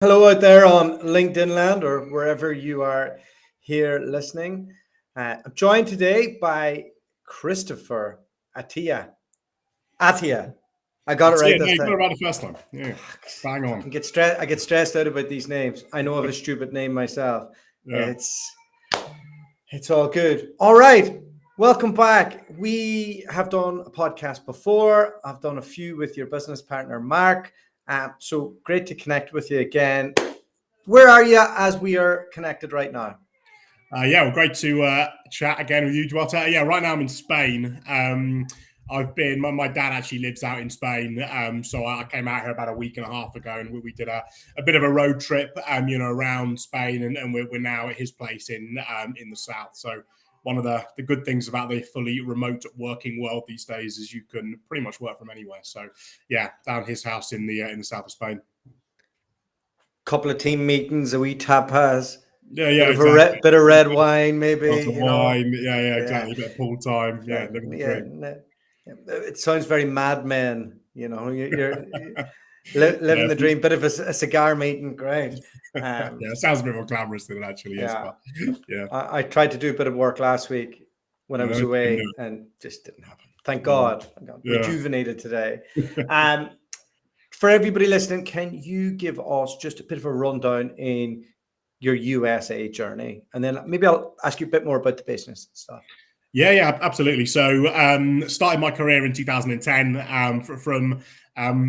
Hello out there on LinkedIn land or wherever you are here listening. I'm joined today by Christopher Atiyah. Atiyah. I got it right No, this you got it time. right the first time. Yeah, bang on. I get stressed out about these names. I know of a stupid name myself. Yeah. It's all good. All right. Welcome back. We have done a podcast before. I've done a few with your business partner, Mark. So great to connect with you again. Where are you as we are connected right now? Well, great to chat again with you, Dualta. Yeah, right now I'm in Spain. I've been, my dad actually lives out in Spain. So I came out here about a week and a half ago and we did a bit of a road trip, around Spain and we're now at his place in the south. So one of the good things about the fully remote working world these days is you can pretty much work from anywhere. So yeah, down his house in the south of Spain. Couple of team meetings, a wee tapas, Yeah, exactly. bit of red wine, Glass maybe. of wine, yeah, Yeah, exactly. A bit of pool time, yeah, living the yeah. dream. It sounds very Mad Men. You're living Yeah, the dream. Bit of a cigar meeting, great. yeah. It sounds a bit more glamorous than it actually is, Yeah, but yeah, I tried to do a bit of work last week when I was couldn't away, do and just didn't happen. Thank it. God. I got Yeah. rejuvenated today. Um, for everybody listening, can you give us just a bit of a rundown in your USA journey? And then maybe I'll ask you a bit more about the business and stuff. Yeah, absolutely. So, started my career in 2010 from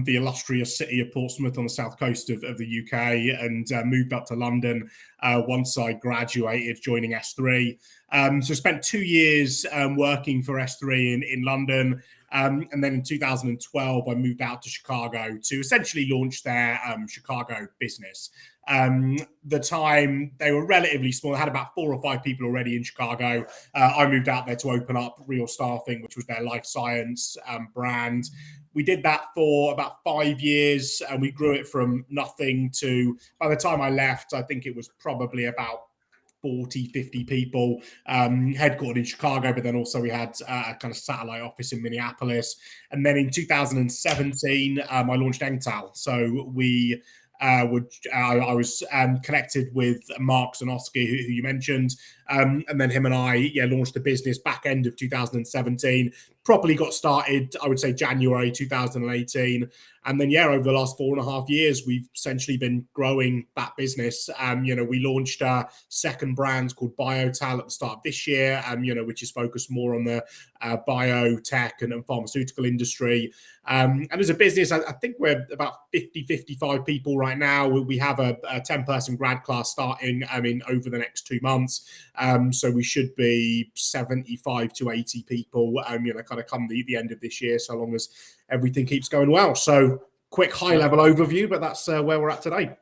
the illustrious city of Portsmouth on the south coast of the UK, and moved up to London once I graduated, joining S3. So, spent 2 years working for S3 in London. And then in 2012, I moved out to Chicago to essentially launch their Chicago business. The time they were relatively small, they had about 4 or 5 people already in Chicago. I moved out there to open up Real Staffing, which was their life science brand. We did that for about 5 years and we grew it from nothing to, by the time I left, I think it was probably about 40, 50 people, headquartered in Chicago, but then also we had a kind of satellite office in Minneapolis. And then in 2017, I launched Engtal. So I was connected with Mark Zanoski, who you mentioned, and then him and I launched the business back end of 2017. Properly got started, I would say January 2018, and then over the last 4.5 years, we've essentially been growing that business. We launched a second brand called Biotal at the start of this year, which is focused more on the biotech and pharmaceutical industry. And as a business, I think we're about 50, 55 people right now. We have a 10-person grad class starting over the next 2 months. So we should be 75 to 80 people, kind of come the end of this year, so long as everything keeps going well. So quick high-level overview, but that's where we're at today.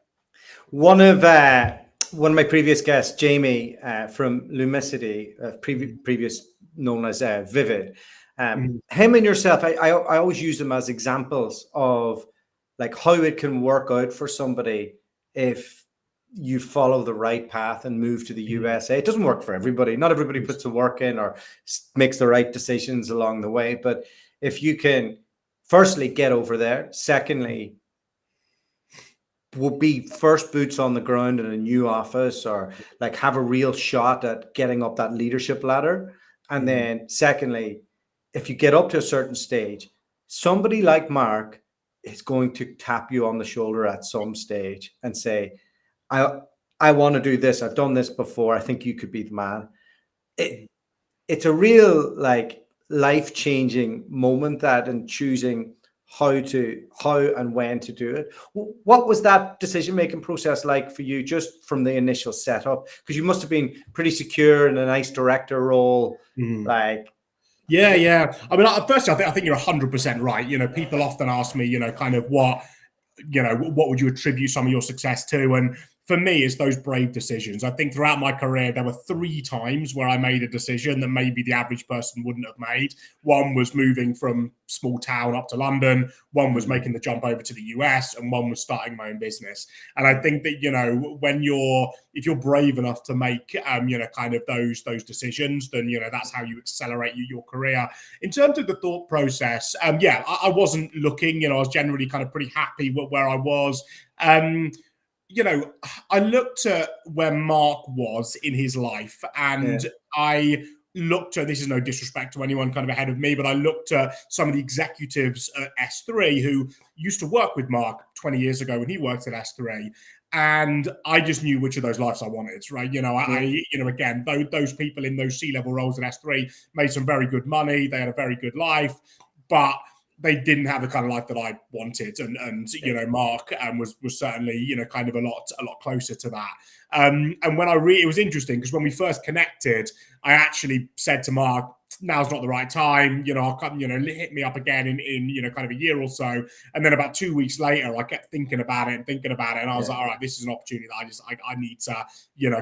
One of my previous guests, Jamie from Lumicity, previous known as Vivid, him and yourself, I always use them as examples of like how it can work out for somebody if you follow the right path and move to the USA. It doesn't work for everybody. Not everybody puts the work in or makes the right decisions along the way. But if you can, firstly, get over there. Secondly, will be first boots on the ground in a new office or like have a real shot at getting up that leadership ladder. And then secondly, if you get up to a certain stage, somebody like Mark is going to tap you on the shoulder at some stage and say, I want to do this. I've done this before. I think you could be the man. It's a real like life-changing moment, that, and choosing how and when to do it. What was that decision-making process like for you, just from the initial setup? Because you must have been pretty secure in a nice director role. Like, Yeah. I mean, firstly, I think you're 100% right. People often ask me, kind of what would you attribute some of your success to? And for me, it's those brave decisions. I think throughout my career, there were 3 times where I made a decision that maybe the average person wouldn't have made. One was moving from small town up to London. One was making the jump over to the US, and one was starting my own business. And I think that, if you're brave enough to make, kind of those decisions, then, that's how you accelerate your career. In terms of the thought process, I wasn't looking, I was generally kind of pretty happy where I was. I looked at where Mark was in his life, and I looked at, this is no disrespect to anyone kind of ahead of me, but I looked at some of the executives at S3 who used to work with Mark 20 years ago when he worked at S3. And I just knew which of those lives I wanted, right? Again, those people in those C-level roles at S3 made some very good money. They had a very good life, but they didn't have the kind of life that I wanted, and Mark was certainly kind of a lot closer to that. And when it was interesting because when we first connected, I actually said to Mark, "Now's not the right time. I'll come. Hit me up again in kind of a year or so." And then about 2 weeks later, I kept thinking about it, and I was like, "All right, this is an opportunity that I need to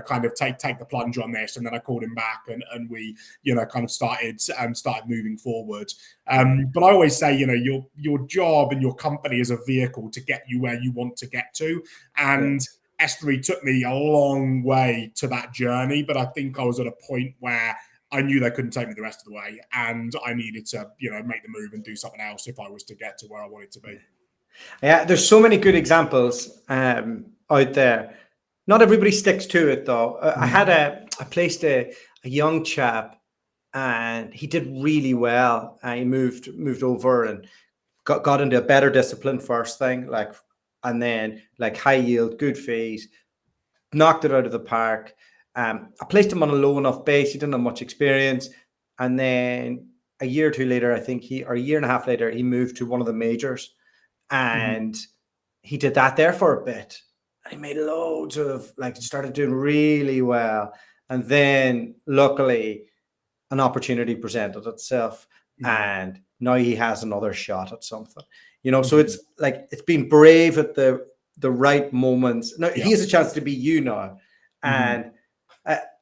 kind of take the plunge on this." And then I called him back, and we kind of started moving forward. But I always say, your job and your company is a vehicle to get you where you want to get to, and S3 took me a long way to that journey. But I think I was at a point where I knew they couldn't take me the rest of the way, and I needed to, make the move and do something else if I was to get to where I wanted to be. Yeah, there's so many good examples out there. Not everybody sticks to it, though. I placed a young chap, and he did really well. He moved over and got into a better discipline first thing, and then high yield, good fees, knocked it out of the park. I placed him on a low enough base. He didn't have much experience. And then a year or two later, or a year and a half later, he moved to one of the majors. And he did that there for a bit. And he made loads of, started doing really well. And then luckily, an opportunity presented itself. And now he has another shot at something. So it's it's being brave at the right moments. Now he has a chance to be you now. And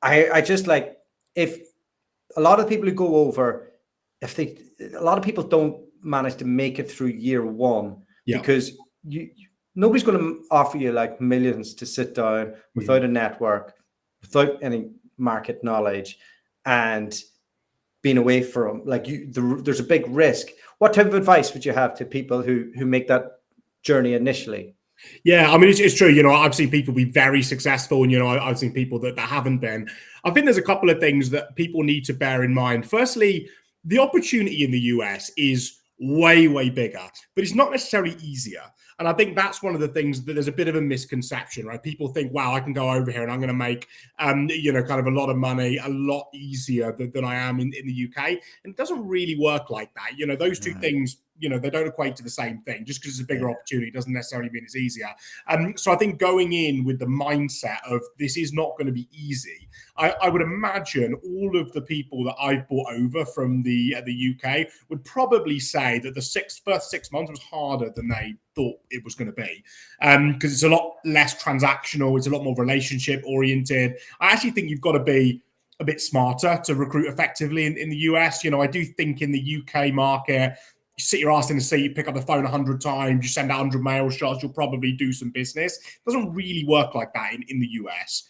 I just if a lot of people who go over, a lot of people don't manage to make it through year one because nobody's going to offer you millions to sit down without a network, without any market knowledge, and being away from there's a big risk. What type of advice would you have to people who make that journey initially? Yeah, I mean, it's true. I've seen people be very successful, and I've seen people that haven't been. I think there's a couple of things that people need to bear in mind. Firstly, the opportunity in the US is way, way bigger, but it's not necessarily easier. And I think that's one of the things that there's a bit of a misconception, right? People think, wow, I can go over here and I'm going to make, kind of a lot of money a lot easier than I am in the UK. And it doesn't really work like that. Those two things, they don't equate to the same thing. Just because it's a bigger opportunity doesn't necessarily mean it's easier. So I think going in with the mindset of this is not going to be easy, I would imagine all of the people that I've brought over from the UK would probably say that the first 6 months was harder than they thought it was going to be, because it's a lot less transactional, it's a lot more relationship oriented. I actually think you've got to be a bit smarter to recruit effectively in the US. I do think in the UK market, you sit your ass in the seat, you pick up the phone 100 times, you send out 100 mail shots, you'll probably do some business. It doesn't really work like that in the US.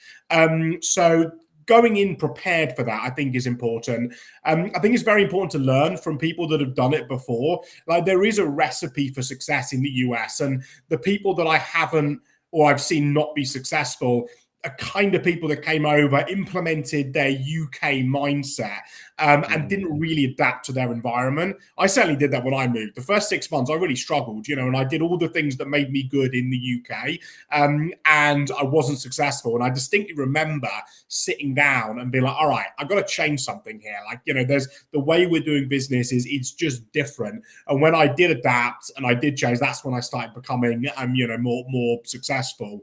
So going in prepared for that, I think, is important. I think it's very important to learn from people that have done it before. There is a recipe for success in the US, and the people that I haven't or I've seen not be successful are kind of people that came over, implemented their UK mindset, and didn't really adapt to their environment. I certainly did that when I moved. The first 6 months, I really struggled, and I did all the things that made me good in the UK, and I wasn't successful. And I distinctly remember sitting down and being like, all right, I've got to change something here. There's the way we're doing business it's just different. And when I did adapt and I did change, that's when I started becoming, more successful.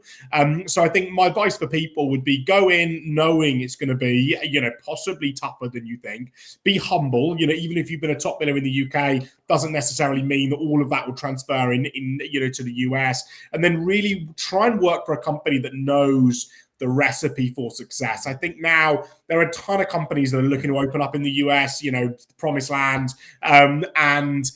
So I think my advice for people would be go in knowing it's going to be, possibly tougher than you think. Be humble. Even if you've been a top biller in the UK, doesn't necessarily mean that all of that will transfer in to the US. And then really try and work for a company that knows the recipe for success. I think now there are a ton of companies that are looking to open up in the US, promised land, and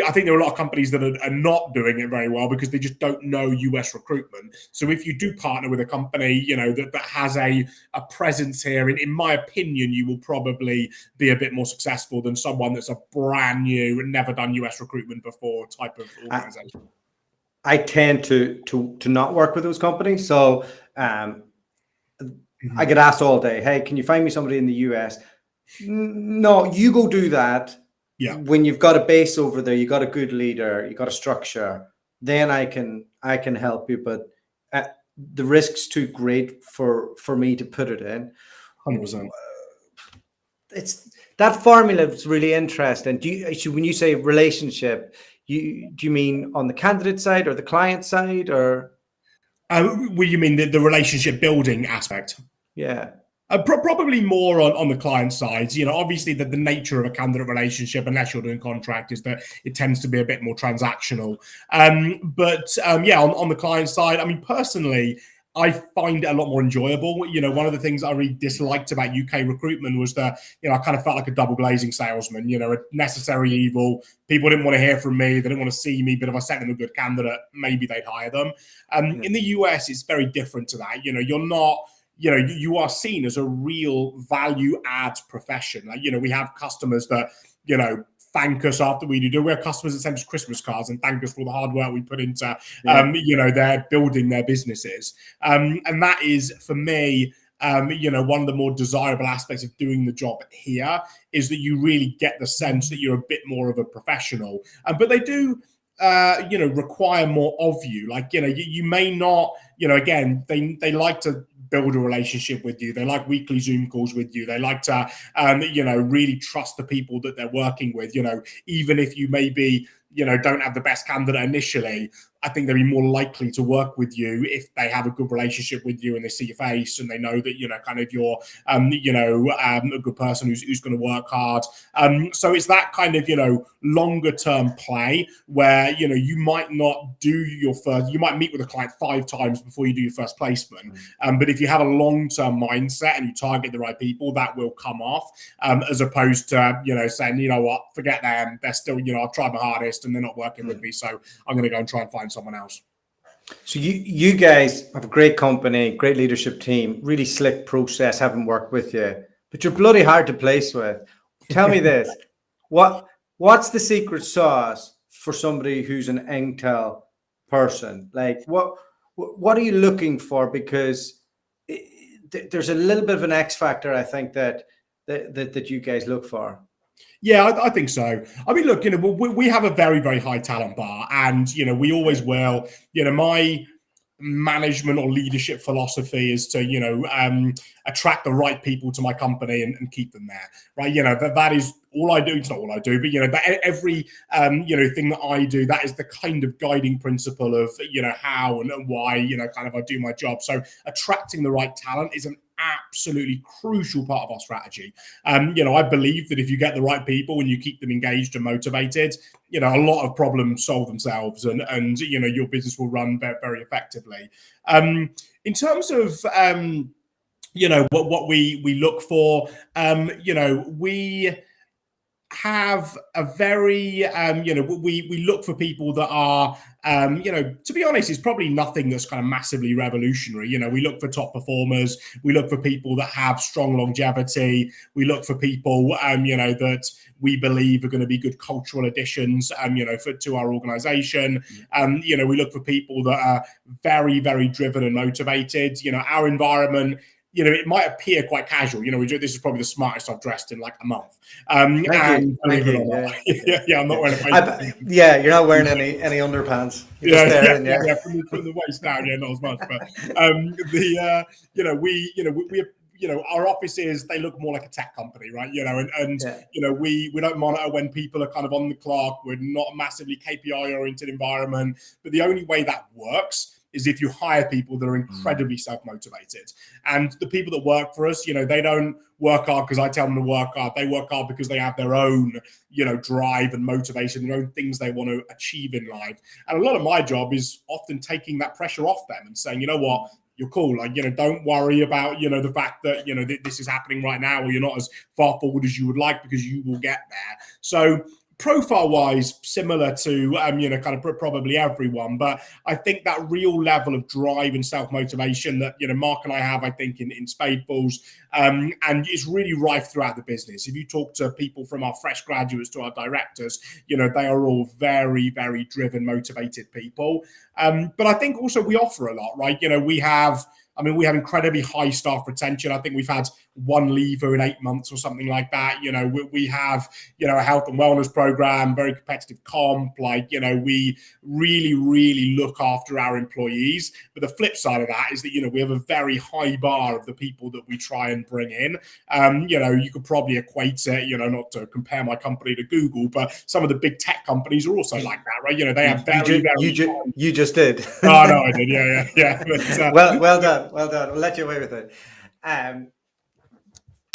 I think there are a lot of companies that are not doing it very well because they just don't know US recruitment. So if you do partner with a company, that has a presence here, in my opinion, you will probably be a bit more successful than someone that's a brand new and never done US recruitment before type of organization. I tend to not work with those companies. So I get asked all day, hey, can you find me somebody in the US? No, you go do that. Yeah. When you've got a base over there, you got a good leader, you got a structure, then I can help you. But the risk's too great for me to put it in. 100%. It's that formula is really interesting. When you say relationship, do you mean on the candidate side or the client side, or? Well, you mean the relationship building aspect? Yeah. Probably more on the client side. Obviously the nature of a candidate relationship, unless you're doing contract, is that it tends to be a bit more transactional. But on the client side, I mean, personally, I find it a lot more enjoyable. One of the things I really disliked about UK recruitment was that, I kind of felt like a double glazing salesman, a necessary evil. People didn't want to hear from me. They didn't want to see me. But if I sent them a good candidate, maybe they'd hire them. In the US, it's very different to that. You're not, you are seen as a real value add profession. Like, we have customers that, thank us after we do. We have customers that send us Christmas cards and thank us for all the hard work we put into, their building their businesses. And that is, for me, one of the more desirable aspects of doing the job here is that you really get the sense that you're a bit more of a professional. But they do, require more of you. Like, you may not, again, they like to build a relationship with you. They like weekly Zoom calls with you. They like to, really trust the people that they're working with, even if you maybe, don't have the best candidate initially. I think they'll be more likely to work with you if they have a good relationship with you and they see your face and they know that, kind of you're, a good person who's going to work hard. So it's that kind of, longer term play where, you might not do you might meet with a client 5 times before you do your first placement. But if you have a long-term mindset and you target the right people, that will come off, as opposed to, saying, you know what, forget them. They're still, I've tried my hardest and they're not working with me. So I'm going to go and try and find someone else. So you guys have a great company, great leadership team, really slick process, haven't worked with you, but you're bloody hard to place with. Tell me this, what's the secret sauce for somebody who's an Engtal person? Like what are you looking for? Because there's a little bit of an X factor, I think, that you guys look for. Yeah, I think so. I mean, look, we have a very, very high talent bar, and we always will. My management or leadership philosophy is to attract the right people to my company and keep them there, right? That is all I do. It's not all I do, but every thing that I do, that is the kind of guiding principle of how and why kind of I do my job. So attracting the right talent is an absolutely crucial part of our strategy. I believe that if you get the right people and you keep them engaged and motivated, a lot of problems solve themselves, and your business will run very, very effectively. In terms of what we look for, we have a very we look for people that are to be honest, it's probably nothing that's kind of massively revolutionary. We look for top performers, we look for people that have strong longevity, we look for people that we believe are going to be good cultural additions to our organization. We look for people that are very, very driven and motivated. Our environment, it might appear quite casual. This is probably the smartest I've dressed in like a month. Thank you. I'm not wearing a you're not wearing any underpants. You're just there, from the waist down, not as much. But our offices, they look more like a tech company, right? We don't monitor when people are kind of on the clock. We're not a massively KPI oriented environment, but the only way that works is if you hire people that are incredibly self-motivated. And the people that work for us, they don't work hard because I tell them to work hard. They work hard because they have their own, drive and motivation, their own things they want to achieve in life. And a lot of my job is often taking that pressure off them and saying, you know what, you're cool. Like, don't worry about, the fact that, this is happening right now, or you're not as far forward as you would like, because you will get there. So profile-wise, similar to kind of probably everyone, but I think that real level of drive and self-motivation that Mark and I have, I think, in Spadefuls, and it's really rife throughout the business. If you talk to people from our fresh graduates to our directors, they are all very, very driven, motivated people. But I think also we offer a lot, right? We have incredibly high staff retention. I think we've had one leaver in 8 months or something like that. We have, a health and wellness program, very competitive comp. We really, really look after our employees. But the flip side of that is that, we have a very high bar of the people that we try and bring in. You could probably equate it, not to compare my company to Google, but some of the big tech companies are also like that, right? They have you just did. Oh, no, I did. Yeah. But, well done. We'll let you away with it.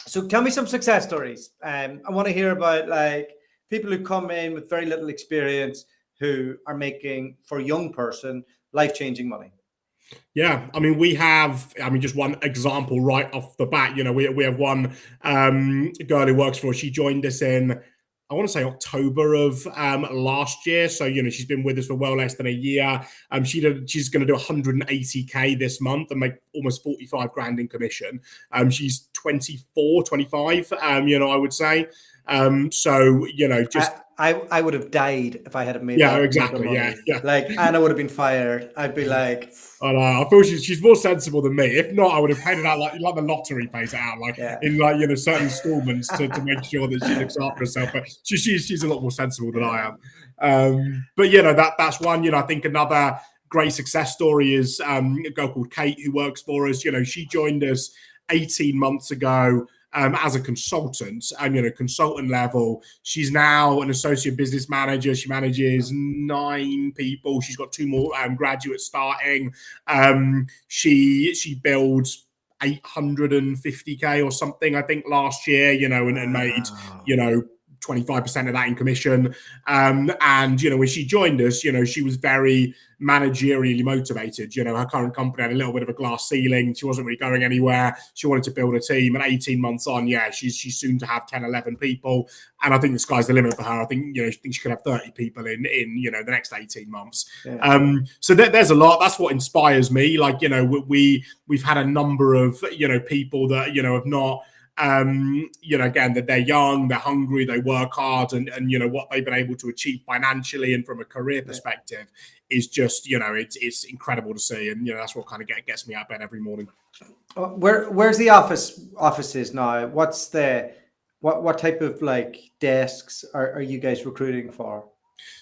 So tell me some success stories. I want to hear about people who come in with very little experience who are making, for a young person, life-changing money. Yeah, we have, just one example right off the bat. We have one girl who works for us. She joined us in, I want to say, October of last year. So, she's been with us for well less than a year. She's going to do 180K this month and make almost 45 grand in commission. She's 24, 25, I would say. I would have died if I had made that. Yeah, exactly. Yeah. Anna would have been fired. I'd be like, I feel she's more sensible than me. If not, I would have paid it out like the lottery pays it out, in certain installments to make sure that she looks after herself. But she's a lot more sensible than I am. But that's one. I think another great success story is a girl called Kate who works for us. She joined us 18 months ago. As a consultant, consultant level. She's now an associate business manager. She manages 9 people. She's got 2 more graduates starting. She builds 850K or something, I think, last year, and made, 25% of that in commission. And, when she joined us, she was very managerially motivated. Her current company had a little bit of a glass ceiling. She wasn't really going anywhere. She wanted to build a team. And 18 months on, she's soon to have 10, 11 people. And I think the sky's the limit for her. I think, she could have 30 people in the next 18 months. Yeah. So there's a lot. That's what inspires me. We've had a number of, people that, have not, again, that they're young, they're hungry, they work hard, and what they've been able to achieve financially and from a career perspective is just, it's incredible to see. And, that's what kind of gets me out of bed every morning. Where's the offices now? What's what type of desks are you guys recruiting for?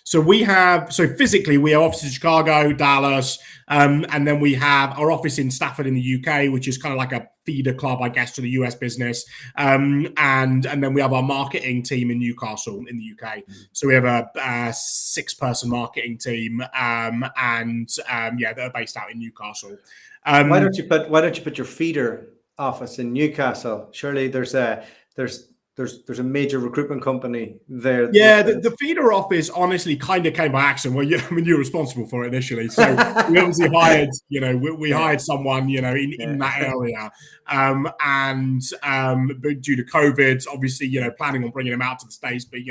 So physically we have offices in Chicago, Dallas, and then we have our office in Stafford in the UK, which is kind of like a feeder club, I guess, to the US business. And then we have our marketing team in Newcastle in the UK. So we have a 6-person marketing team, they're based out in Newcastle. Why don't you put your feeder office in Newcastle? Surely there's a major recruitment company there. Yeah, the feeder office honestly kind of came by accident. Well, you're responsible for it initially. So we obviously hired, we hired someone, in that area. But due to COVID, obviously, planning on bringing him out to the States, but,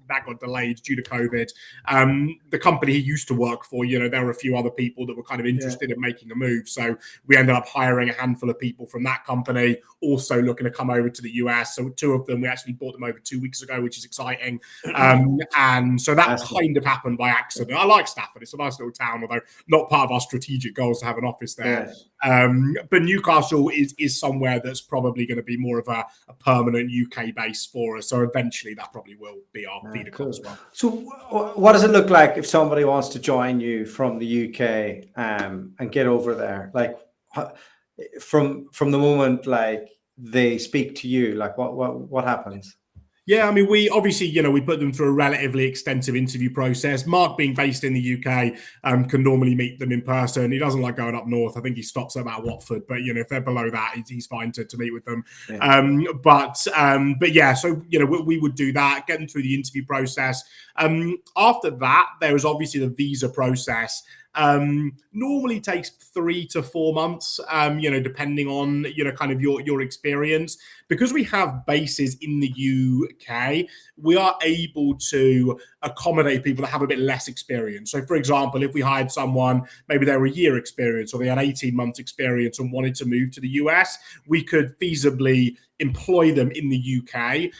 that got delayed due to COVID. The company he used to work for, there were a few other people that were kind of interested in making a move. So we ended up hiring a handful of people from that company, also looking to come over to the US. So 2 of them, we actually brought them over 2 weeks ago, which is exciting. And so that kind of happened by accident. I like Stafford. It's a nice little town, although not part of our strategic goals to have an office there. But Newcastle is somewhere that's probably going to be more of a permanent UK base for us. So eventually that probably will be our feeder club as well. So what does it look like if somebody wants to join you from the UK and get over there? From the moment they speak to you, what happens? Yeah, we obviously, we put them through a relatively extensive interview process. Mark, being based in the UK, can normally meet them in person. He doesn't like going up north. I think he stops at about Watford, but if they're below that, he's fine to meet with them. Yeah. But yeah, so we would do that, get them through the interview process. After that, there was obviously the visa process. Normally takes 3 to 4 months, depending on, kind of your experience. Because we have bases in the UK, we are able to accommodate people that have a bit less experience. So, for example, if we hired someone, maybe they were a year experience or they had 18 months experience and wanted to move to the US, we could feasibly employ them in the UK,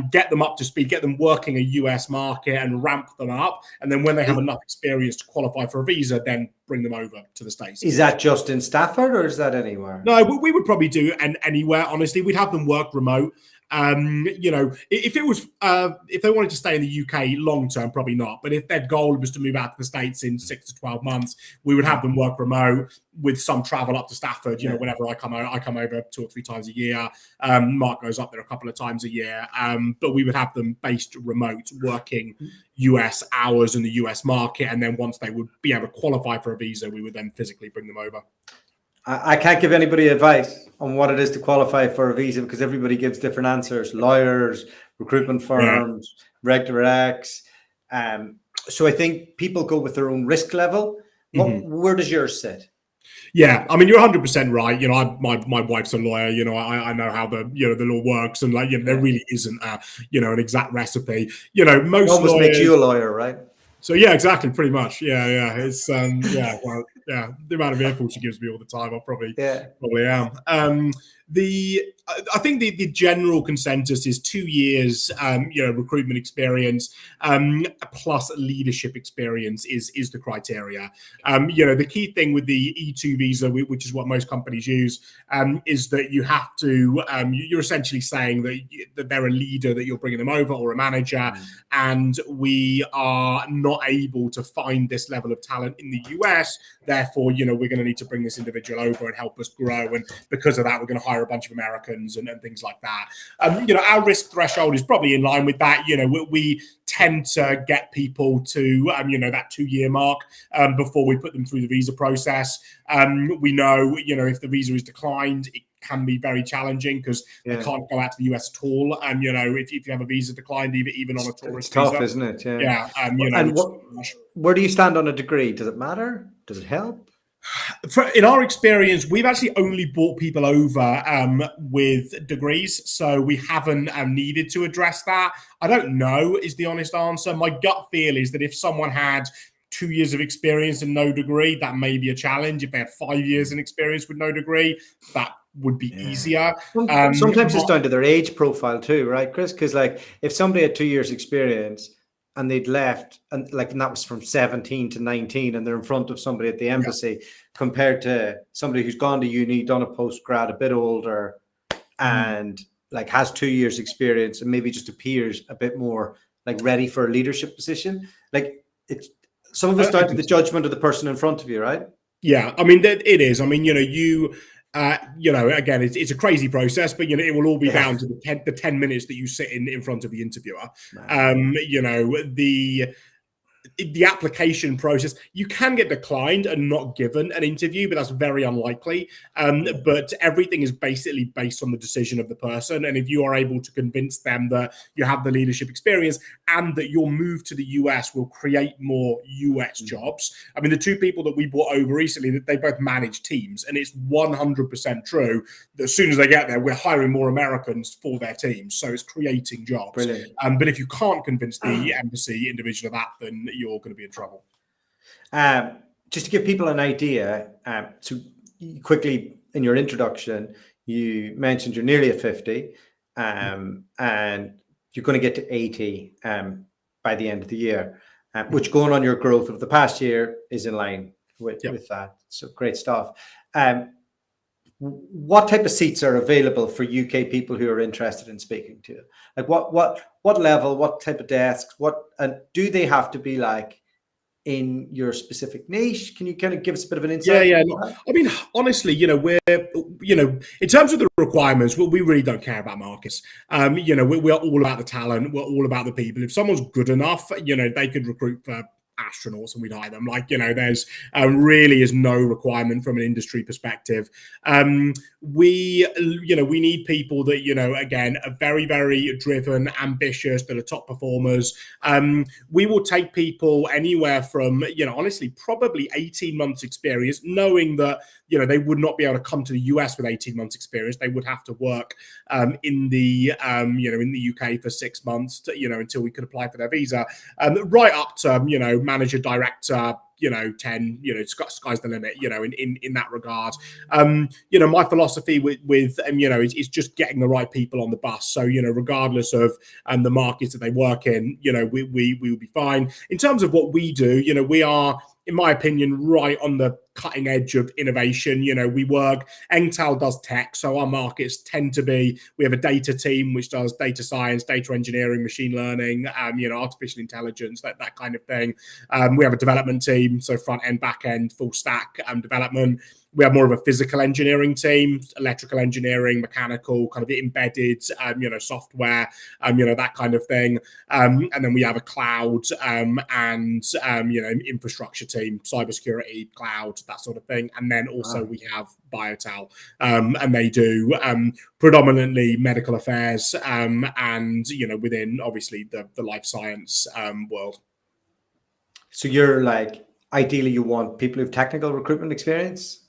get them up to speed, get them working a US market and ramp them up. And then when they have enough experience to qualify for a visa, then bring them over to the States. Is that just in Stafford or is that anywhere? No, we would probably do anywhere, honestly. We'd have them work remote. If it was, if they wanted to stay in the UK long term, probably not. But if their goal was to move out to the States in 6 to 12 months, we would have them work remote with some travel up to Stafford. Whenever I come over 2 or 3 times a year. Mark goes up there a couple of times a year. But we would have them based remote, working US hours in the US market, and then once they would be able to qualify for a visa, we would then physically bring them over. I can't give anybody advice on what it is to qualify for a visa because everybody gives different answers. Lawyers, recruitment firms, Reg Directs. So I think people go with their own risk level. Where does yours sit? Yeah, I mean, you're 100% right. My wife's a lawyer. I know how the law works, and there really isn't an exact recipe. Most almost lawyers makes you a lawyer, right? So yeah, exactly, pretty much. Yeah. It's the amount of earfuls she gives me all the time, I probably am. I think the general consensus is 2 years, recruitment experience, plus leadership experience is the criteria. The key thing with the E2 visa, which is what most companies use, is that you have to, you're essentially saying that they're a leader, that you're bringing them over, or a manager, and we are not able to find this level of talent in the US. Therefore, we're going to need to bring this individual over and help us grow. And because of that, we're going to hire a bunch of Americans and things like that. Our risk threshold is probably in line with that. We tend to get people to, that 2-year mark before we put them through the visa process. We know, if the visa is declined, it can be very challenging because they can't go out to the US at all. And, if you have a visa declined, even on a tourist visa. It's tough, isn't it? Yeah. And where do you stand on a degree? Does it matter? Does it help? In our experience, we've actually only brought people over with degrees, so we haven't needed to address that. I don't know is the honest answer. My gut feel is that if someone had 2 years of experience and no degree, that may be a challenge. If they had 5 years in experience with no degree, that would be easier. Sometimes it's down to their age profile too, right, Chris? Because if somebody had 2 years experience and they'd left, and that was from 17 to 19, and they're in front of somebody at the embassy, compared to somebody who's gone to uni, done a postgrad, a bit older, and has 2 years experience and maybe just appears a bit more ready for a leadership position. It's some of it's down to the judgment of the person in front of you, right? Yeah, I mean, it is. I mean, again, it's a crazy process, but it will all be down to the 10 minutes that you sit in front of the interviewer. The application process, you can get declined and not given an interview, but that's very unlikely. But everything is basically based on the decision of the person. And if you are able to convince them that you have the leadership experience and that your move to the US will create more US jobs. I mean, the 2 people that we brought over recently, that they both manage teams, and it's 100% true that as soon as they get there, we're hiring more Americans for their teams. So it's creating jobs. Brilliant. But if you can't convince the embassy individual of that, then you're going to be in trouble. Just to give people an idea, so quickly in your introduction, you mentioned you're nearly at 50, and you're going to get to 80 by the end of the year, which, going on your growth of the past year, is in line with that. So great stuff. What type of seats are available for UK people who are interested in speaking to you? What level, what type of desks, and do they have to be in your specific niche? Can you kind of give us a bit of an insight? Yeah. I mean, honestly, we're, in terms of the requirements, we really don't care about markets. We're all about the talent. We're all about the people. If someone's good enough, they could recruit for astronauts and we'd hire them. Like, there's really is no requirement from an industry perspective. We need people that, again, are very, very driven, ambitious, that are top performers. We will take people anywhere from, honestly, probably 18 months experience, knowing that, they would not be able to come to the US with 18 months experience. They would have to work in the UK for 6 months, until we could apply for their visa, right up to, manager, director, 10, sky's the limit, in that regard. My philosophy with is just getting the right people on the bus. So, regardless of the markets that they work in, we will be fine. In terms of what we do, we are, in my opinion, right on the cutting edge of innovation. Engtal does tech, so our markets tend to be, we have a data team which does data science, data engineering, machine learning, artificial intelligence, that kind of thing. We have a development team, so front end, back end, full stack development. We have more of a physical engineering team, electrical engineering, mechanical, kind of embedded, software, that kind of thing. And then we have a cloud and infrastructure team, cybersecurity, cloud, that sort of thing. And then also we have Biotal, and they do predominantly medical affairs, and within obviously the life science world. So you're like, ideally, you want people who've technical recruitment experience?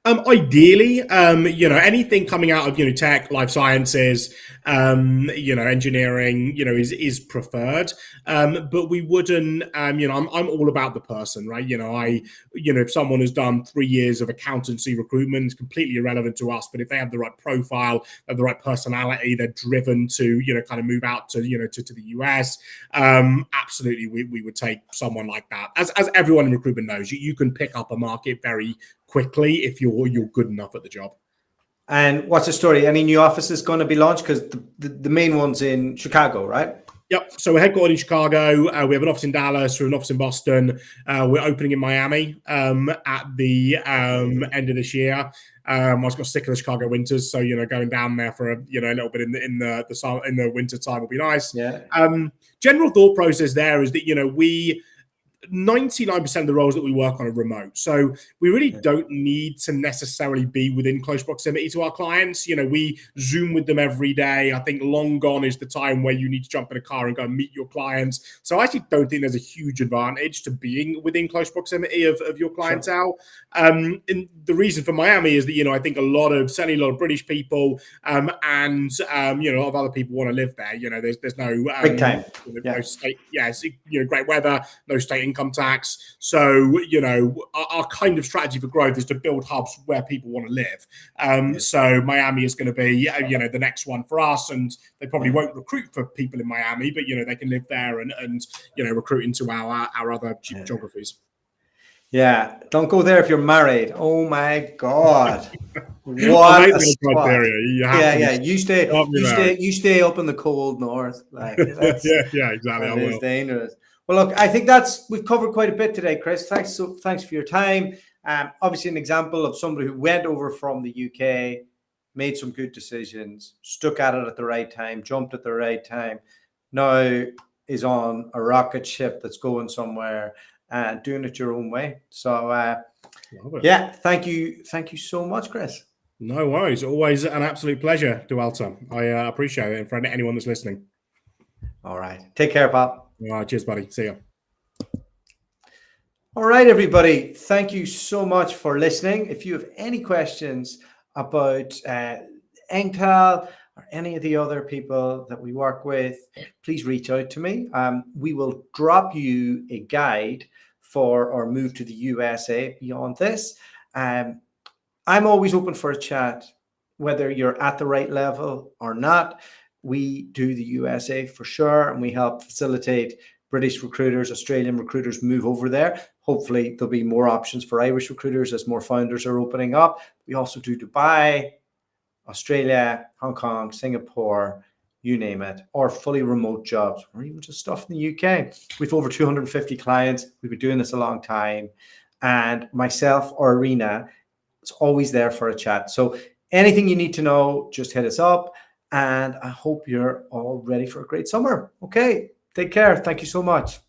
Ideally, anything coming out of, tech, life sciences, engineering, is preferred. But we wouldn't, I'm all about the person, right? If someone has done 3 years of accountancy recruitment, it's completely irrelevant to us. But if they have the right profile, have the right personality, they're driven to, kind of move out to, to the US, absolutely, we would take someone like that. As everyone in recruitment knows, you can pick up a market very quickly if you're good enough at the job. And what's the story? Any new offices going to be launched? Because the main one's in Chicago, right? Yep. So we're headquartered in Chicago. We have an office in Dallas. We have an office in Boston. We're opening in Miami at the end of this year. I was got sick of the Chicago winters, so going down there for a little bit in the winter time will be nice. Yeah. General thought process there is that we 99% of the roles that we work on are remote. So we really don't need to necessarily be within close proximity to our clients. We Zoom with them every day. I think long gone is the time where you need to jump in a car and go and meet your clients. So I actually don't think there's a huge advantage to being within close proximity of your clientele. Sure. And the reason for Miami is that, I think certainly a lot of British people and, a lot of other people want to live there. There's no big time. No state. Yeah, it's, great weather, no state income tax. So, our kind of strategy for growth is to build hubs where people want to live. So Miami is going to be, the next one for us. And they probably won't recruit for people in Miami, but, they can live there and recruit into our other geographies. Yeah. Don't go there if you're married. Oh my God. What a spot. You stay up in the cold north. Like, yeah, exactly. It is dangerous. Well, look, I think we've covered quite a bit today, Chris. Thanks for your time. Obviously, an example of somebody who went over from the UK, made some good decisions, stuck at it at the right time, jumped at the right time, now is on a rocket ship that's going somewhere and doing it your own way. So, thank you so much, Chris. No worries. Always an absolute pleasure, Dualta. I appreciate it. And for anyone that's listening. All right. Take care, pal. All right. Cheers, buddy. See ya. All right, everybody. Thank you so much for listening. If you have any questions about Engtal or any of the other people that we work with, please reach out to me. We will drop you a guide for our move to the USA beyond this. I'm always open for a chat, whether you're at the right level or not. We do the USA for sure, and we help facilitate British recruiters, Australian recruiters move over there. Hopefully, there'll be more options for Irish recruiters as more founders are opening up. We also do Dubai, Australia, Hong Kong, Singapore, you name it, or fully remote jobs, or even just stuff in the UK. We've over 250 clients. We've been doing this a long time. And myself or Arena is always there for a chat. So anything you need to know, just hit us up. And I hope you're all ready for a great summer. Okay, take care. Thank you so much.